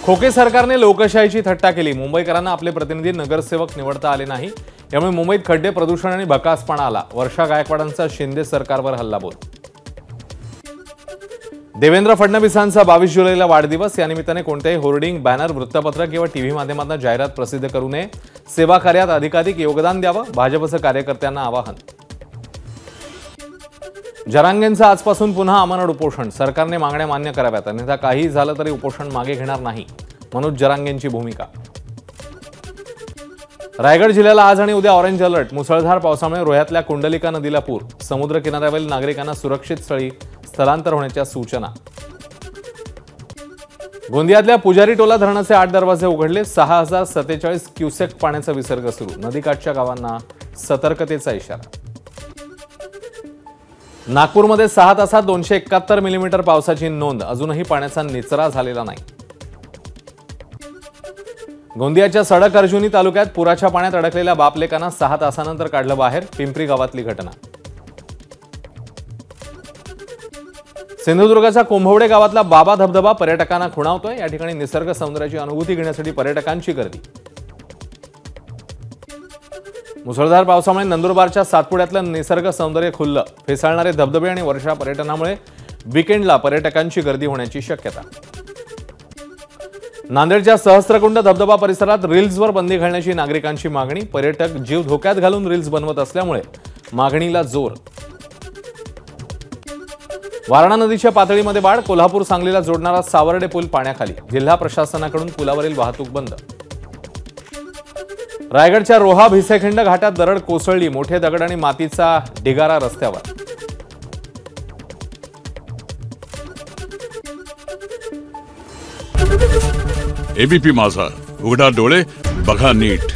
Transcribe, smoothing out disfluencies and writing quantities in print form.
खोके सरकारने लोकशाहीची थट्टा केली। मुंबईकरांना आपले प्रतिनिधी नगरसेवक निवडता आले नाही, यामुळे मुंबईत खड्डे, प्रदूषण आणि भकासपणा आला। वर्षा गायकवाडांचा शिंदे सरकारवर हल्लाबोल। देवेंद्र फडणवीसांचा 22 जुलैला वाढदिवस। या निमित्ताने कोणतेही होर्डिंग, बॅनर, वृत्तपत्र किंवा टीव्ही माध्यमातून जाहिरात प्रसिद्ध करू नये। सेवा कार्यात अधिकाधिक योगदान द्यावं, भाजपचं कार्यकर्त्यांना आवाहन। जरांगेंचं आजपासून पुन्हा अमानत उपोषण। सरकारने मागण्या मान्य कराव्यात, अन्यथा काही झालं तरी उपोषण मागे घेणार नाही। मनोज जरांगेंची भूमिका। रायगड जिल्ह्याला आज आणि उद्या ऑरेंज अलर्ट। मुसळधार पावसामुळे रोह्यातल्या कुंडलिका नदीला पूर। समुद्र किनाऱ्यावरील नागरिकांना सुरक्षित स्थळी स्थलांतर होण्याच्या सूचना। गोंदियातल्या पुजारी टोला धरणाचे 8 दरवाजे उघडले। 6047 क्युसेक पाण्याचा विसर्ग सुरू। नदीकाठच्या गावांना सतर्कतेचा इशारा। नागपूरमध्ये 6 तासात 271 मिलीमीटर पावसाची नोंद। अजूनही पाण्याचा निचरा झालेला नाही। गोंदियाच्या सडक अर्जुनी तालुक्यात पुराच्या पाण्यात अडकलेल्या बापलेकांना 6 तासानंतर काढलं बाहेर। पिंपरी गावातली घटना। सिंधुदुर्गाच्या कुंभवडे गावातला बाबा धबधबा पर्यटकांना खुणावतोय। या ठिकाणी निसर्ग सौंदर्याची अनुभूती घेण्यासाठी पर्यटकांची गर्दी। मुसळधार पावसामुळे नंदुरबारच्या सातपुड्यातलं निसर्ग सौंदर्य खुललं। फेसाळणारे धबधबे आणि वर्षा पर्यटनामुळे वीकेंडला पर्यटकांची गर्दी होण्याची शक्यता। नांदेडच्या सहस्त्रकुंड धबधबा परिसरात रील्सवर बंदी घालण्याची नागरिकांची मागणी। पर्यटक जीव धोक्यात घालून रील्स बनवत असल्यामुळे मागणीला जोर। वारणा नदीच्या पातळीमध्ये वाढ। कोल्हापूर सांगलीला जोडणारा सावर्डे पूल पाण्याखाली। जिल्हा प्रशासनाकडून पुलावरील वाहतूक बंद। रायगडच्या रोहा भिसेखिंड घाटात दरड कोसळली। मोठे दगड आणि मातीचा ढिगारा रस्त्यावर। एबीपी माझा, उघडा डोळे बघा नीट।